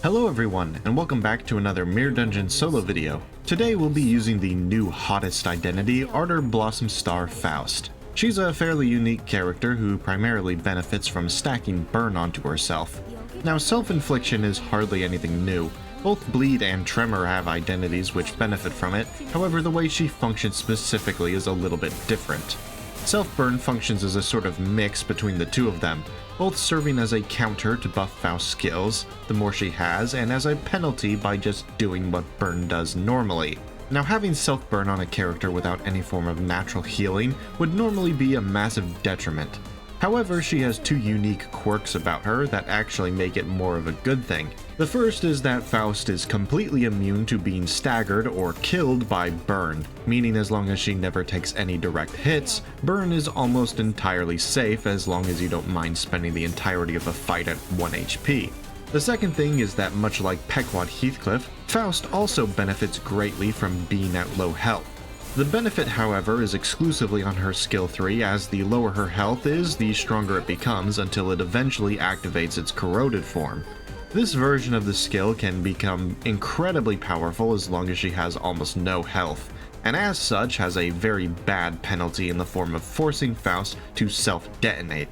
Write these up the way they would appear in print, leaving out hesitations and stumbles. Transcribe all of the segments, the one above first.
Hello everyone, and welcome back to another Mirror Dungeon solo video. Today we'll be using the new hottest identity, Ardor Blossom Star Faust. She's a fairly unique character who primarily benefits from stacking burn onto herself. Now, self-infliction is hardly anything new. Both Bleed and Tremor have identities which benefit from it, however the way she functions specifically is a little bit different. Self-burn functions as a sort of mix between the two of them, both serving as a counter to buff Faust's skills, the more she has, and as a penalty by just doing what burn does normally. Now, having self-burn on a character without any form of natural healing would normally be a massive detriment. However, she has two unique quirks about her that actually make it more of a good thing. The first is that Faust is completely immune to being staggered or killed by burn, meaning as long as she never takes any direct hits, burn is almost entirely safe as long as you don't mind spending the entirety of a fight at 1 HP. The second thing is that much like Pequod Heathcliff, Faust also benefits greatly from being at low health. The benefit, however, is exclusively on her skill 3, as the lower her health is, the stronger it becomes until it eventually activates its corroded form. This version of the skill can become incredibly powerful as long as she has almost no health, and as such has a very bad penalty in the form of forcing Faust to self-detonate.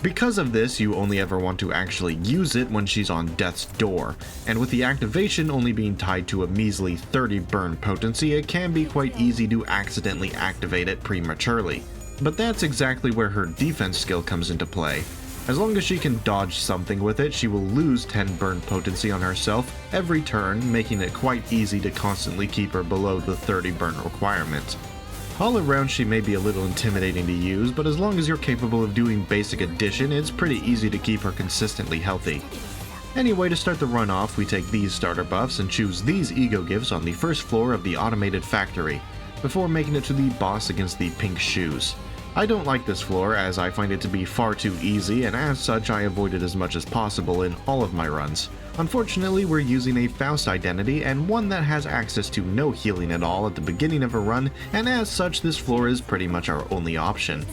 Because of this, you only ever want to actually use it when she's on death's door, and with the activation only being tied to a measly 30 burn potency, it can be quite easy to accidentally activate it prematurely. But that's exactly where her defense skill comes into play. As long as she can dodge something with it, she will lose 10 burn potency on herself every turn, making it quite easy to constantly keep her below the 30 burn requirement. All around she may be a little intimidating to use, but as long as you're capable of doing basic addition, it's pretty easy to keep her consistently healthy. Anyway, to start the run off, we take these starter buffs and choose these ego gifts on the first floor of the automated factory, before making it to the boss against the pink shoes. I don't like this floor as I find it to be far too easy, and as such I avoid it as much as possible in all of my runs. Unfortunately, we're using a Faust identity and one that has access to no healing at all at the beginning of a run, and as such this floor is pretty much our only option.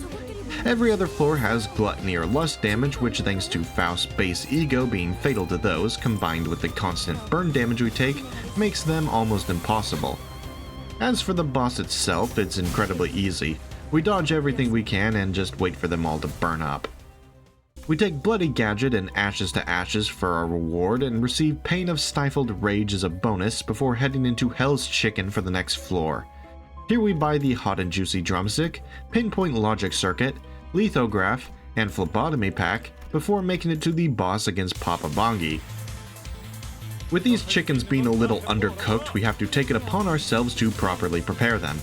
Every other floor has gluttony or lust damage, which thanks to Faust's base ego being fatal to those, combined with the constant burn damage we take, makes them almost impossible. As for the boss itself, it's incredibly easy. We dodge everything we can and just wait for them all to burn up. We take Bloody Gadget and Ashes to Ashes for our reward and receive Pain of Stifled Rage as a bonus before heading into Hell's Chicken for the next floor. Here we buy the Hot and Juicy Drumstick, Pinpoint Logic Circuit, Lithograph, and Phlebotomy Pack before making it to the boss against Papa Bongi. With these chickens being a little undercooked, we have to take it upon ourselves to properly prepare them.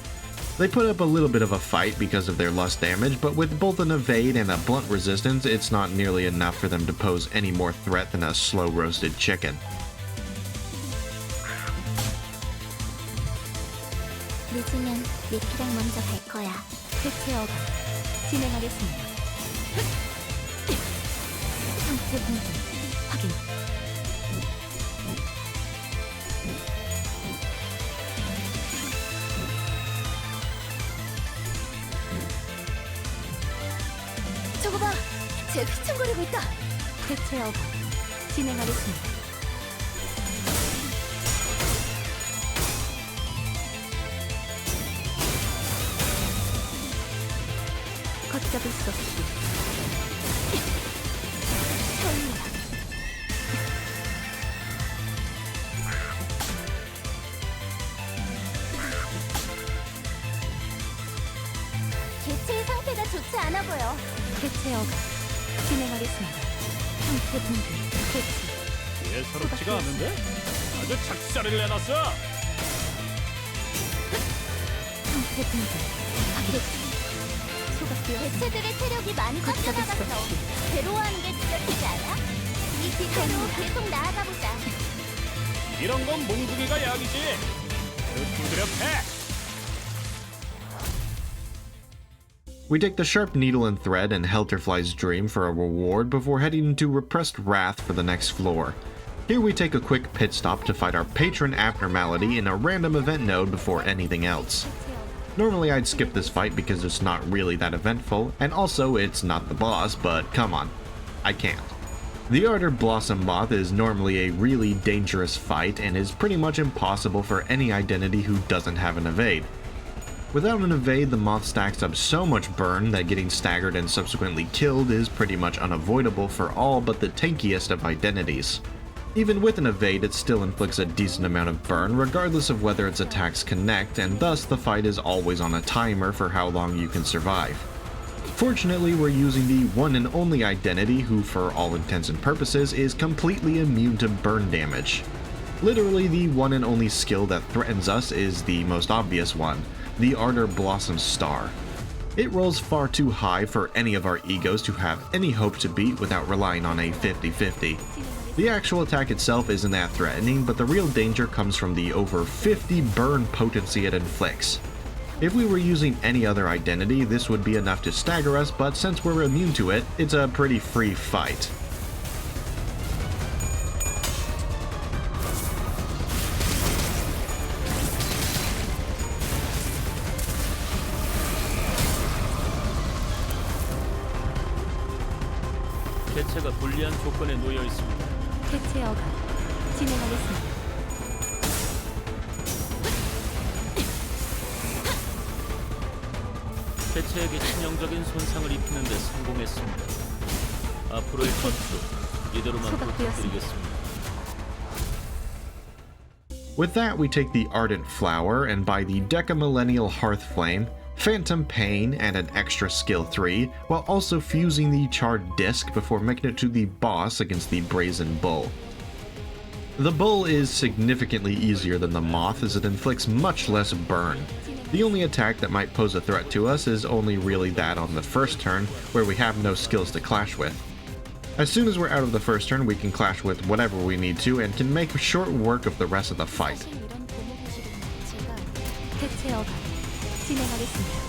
They put up a little bit of a fight because of their lust damage, but with both an evade and a blunt resistance, it's not nearly enough for them to pose any more threat than a slow-roasted chicken. 늦으면 니키랑 먼저 갈 거야. 대체어가 진행하겠습니다. 상태 분석 확인. 저거 봐! 쟤 휘청거리고 있다! 대체어가 진행하겠습니다. 걷잡을 수 없이 설마 개체의 상태가 좋지 않아 보여. 대체어가 진행하겠습니다. 상태 분석 개체. 예사롭지가 않은데? 아주 작사를 내놨어! 상태 분석 개체. 개체들의 체력이 많이 깎여나갔어. 괴로워하는 게 느껴지지 않아? 이 기세로 계속 나아가보자. 이런 건 몽둥이가 약이지! 두드려 패! We take the Sharp Needle and Thread and Helterfly's Dream for a reward before heading into Repressed Wrath for the next floor. Here we take a quick pit stop to fight our Patron Abnormality in a random event node before anything else. Normally I'd skip this fight because it's not really that eventful, and also it's not the boss, but come on, I can't. The Ardor Blossom Moth is normally a really dangerous fight and is pretty much impossible for any identity who doesn't have an evade. Without an evade, the Moth stacks up so much burn that getting staggered and subsequently killed is pretty much unavoidable for all but the tankiest of identities. Even with an evade, it still inflicts a decent amount of burn regardless of whether its attacks connect, and thus the fight is always on a timer for how long you can survive. Fortunately, we're using the one and only identity who, for all intents and purposes, is completely immune to burn damage. Literally, the one and only skill that threatens us is the most obvious one, the Ardor Blossom Star. It rolls far too high for any of our egos to have any hope to beat without relying on a 50-50. The actual attack itself isn't that threatening, but the real danger comes from the over 50 burn potency it inflicts. If we were using any other identity, this would be enough to stagger us, but since we're immune to it, it's a pretty free fight. 개체가 불리한 조건에 놓여 있습니다. 대체어가 진행하겠습니다. 개체에게 치명적인 손상을 입히는 데 성공했습니다. 앞으로의 전투 이대로만 부탁드리겠습니다. With that, we take the Ardent Flower and buy the Decamillennial Hearth Flame, Phantom Pain, and an extra skill 3, while also fusing the Charred Disc before making it to the boss against the Brazen Bull. The Bull is significantly easier than the Moth as it inflicts much less burn. The only attack that might pose a threat to us is only really that on the first turn, where we have no skills to clash with. As soon as we're out of the first turn, we can clash with whatever we need to and can make short work of the rest of the fight. 대체어가 진행하겠습니다.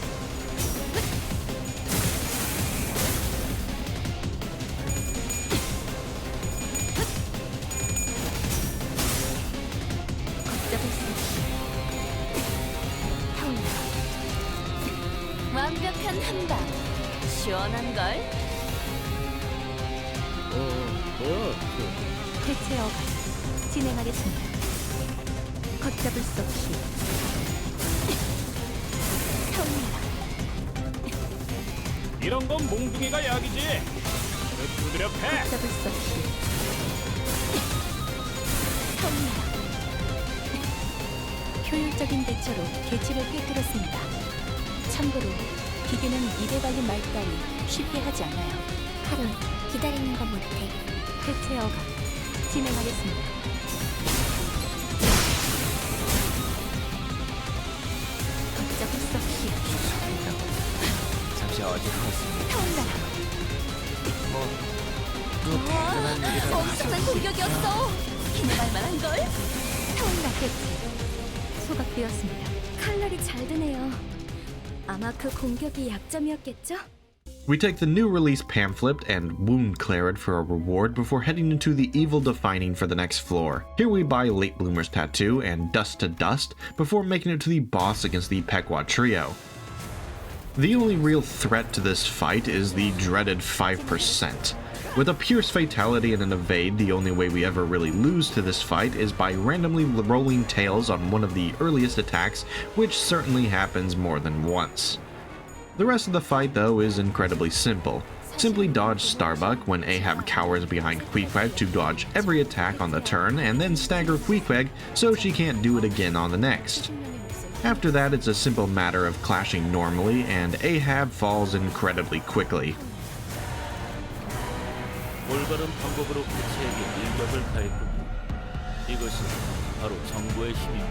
완벽한 한방, 시원한걸? 대체어가 진행하겠습니다. 걷잡을 수 없이 이런 건 몽둥이가 약이지. 두드려 패. 걷잡을 수 없이 효율적인 대처로 개체를 꿰뚫었습니다. 참고로 기계는 입에 발린 말 따위 쉽게 하지 않아요. 하루 기다리는 거 못해. 대체어가 진행하겠습니다. 걷잡을 수 없이 잠시 어지러웠습니다. 타올라라. 엄청난 공격이었어. 기능할 만한걸? 타올라 대체 소각되었습니다. 칼날이 잘 드네요. 아마 그 공격이 약점이었겠죠? We take the new release pamphlet and wound claret for a reward before heading into the evil defining for the next floor. Here we buy Late Bloomer's Tattoo and Dust to Dust before making it to the boss against the Pequot Trio. The only real threat to this fight is the dreaded 5%. With a Pierce Fatality and an Evade, the only way we ever really lose to this fight is by randomly rolling tails on one of the earliest attacks, which certainly happens more than once. The rest of the fight, though, is incredibly simple. Simply dodge Starbuck when Ahab cowers behind Queequeg to dodge every attack on the turn, and then stagger Queequeg so she can't do it again on the next. After that, it's a simple matter of clashing normally, and Ahab falls incredibly quickly. 올바른 방법으로 개체에게 일격을 가했군요. 이것이 바로 정보의 힘입니다.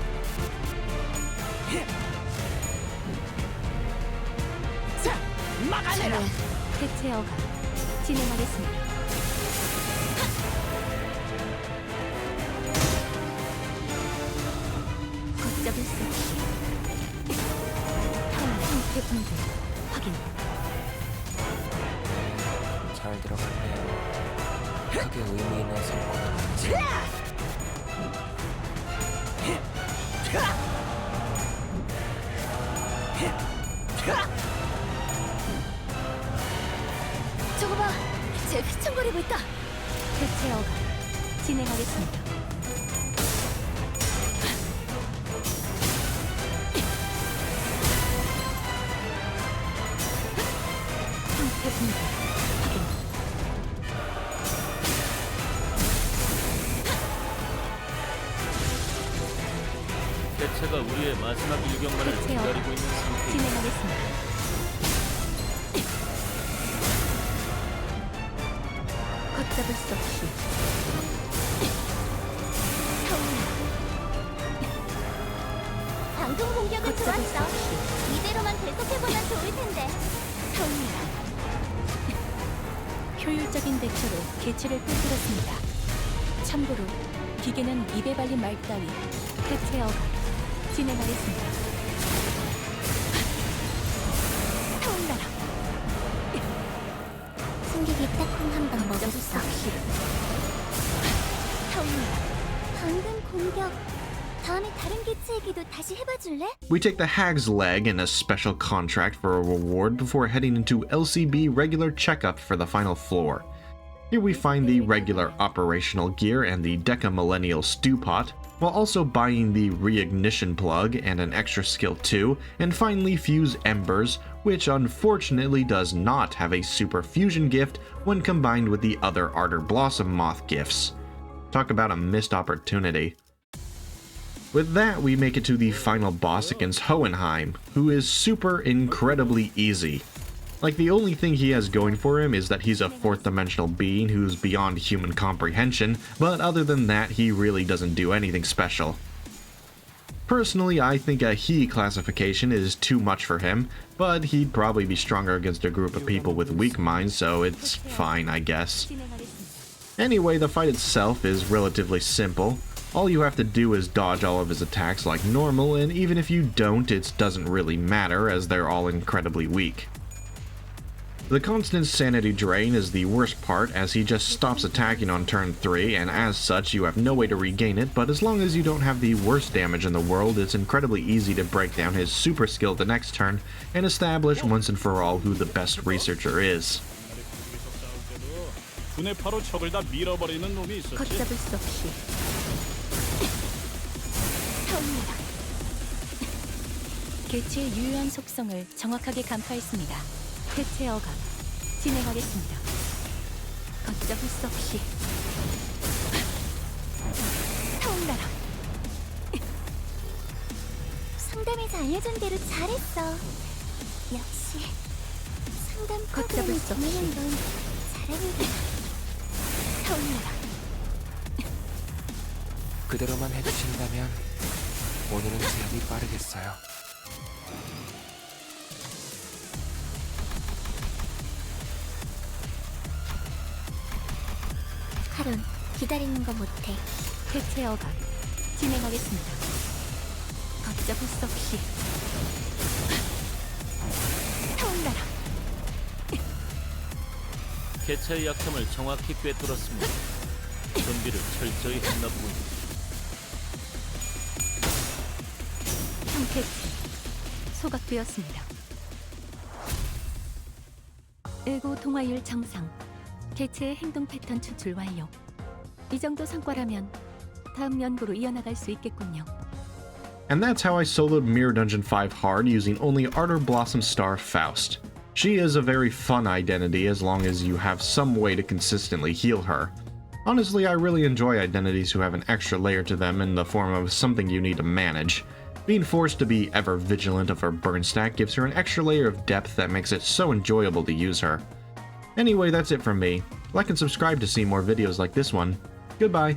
자, 막아내라. 대체어가 진행하겠습니다. 걷잡을 수 없이 상태 분석 확인. 잘 들어갔네요. 크게 의미 있는 성과가 저거 봐, 쟤 휘청거리고 있다. 개체가 우리의 마지막 일격만을 대체요. 기다리고 있는 상태입니다. 진행하겠습니다. 걷잡을 수 없이 방금 공격은 걷잡을 수 좋았어. 없이 이대로만 계속해보면 좋을 텐데. 효율적인 대처로 개체를 꿰뚫었습니다. 참고로 기계는 입에 발린 말 따위 대체어가 진행하겠습니다. 타올라라. 승객이 딱콩 한 방 걷잡을 먹었어. 수 없이 타올라라. 방금 공격. 다음에 다른 개체에게도 다시 해봐줄래? We take the Hag's Leg in a special contract for a reward before heading into LCB regular checkup for the final floor. Here we find the regular operational gear and the Deca Millennial Stew Pot, while also buying the reignition plug and an extra skill 2, and finally fuse Embers, which unfortunately does not have a super fusion gift when combined with the other Ardor Blossom Moth gifts. Talk about a missed opportunity. With that, we make it to the final boss against Hohenheim, who is super incredibly easy. Like, the only thing he has going for him is that he's a 4th dimensional being who's beyond human comprehension, but other than that, he really doesn't do anything special. Personally, I think a he classification is too much for him, but he'd probably be stronger against a group of people with weak minds, so it's fine, I guess. 진행하겠습니다. Anyway, the fight itself is relatively simple. All you have to do is dodge all of his attacks like normal, and even if you don't, it doesn't really matter as they're all incredibly weak. The constant sanity drain is the worst part, as he just stops attacking on turn 3, and as such you have no way to regain it, but as long as you don't have the worst damage in the world, it's incredibly easy to break down his super skill the next turn, and establish once and for all who the best researcher is. 두뇌파로 적을 다 밀어버리는 놈이 있었지. 걷잡을 수 없이 타올라라. 개체의 유효한 속성을 정확하게 간파했습니다. 대체 어감 진행하겠습니다. 걷잡을 수 없이 타올라라. 상담에서 알려준 대로 잘했어. 역시 상담 걷잡을 프로그램을 수 없이. 보내는 건 잘하는 게 타올라라. 그대로만 해주신다면 오늘은 제압이 빠르겠어요. 하룬, 기다리는 거 못해. 대체 어감 진행하겠습니다. 걷잡을 수 없이 타올라라. 개체의 약점을 정확히 꿰뚫었습니다. 준비를 철저히 했나 보군요. 형 개체 소각되었습니다. 일고 동화율 정상. 개체의 행동 패턴 추출 완료. 이 정도 성과라면 다음 연구로 이어나갈 수 있겠군요. And that's how I soloed Mirror Dungeon 5 hard using only Ardor Blossom Star Faust. She is a very fun identity as long as you have some way to consistently heal her. Honestly, I really enjoy identities who have an extra layer to them in the form of something you need to manage. Being forced to be ever vigilant of her burn stack gives her an extra layer of depth that makes it so enjoyable to use her. Anyway, that's it from me. Like and subscribe to see more videos like this one. Goodbye.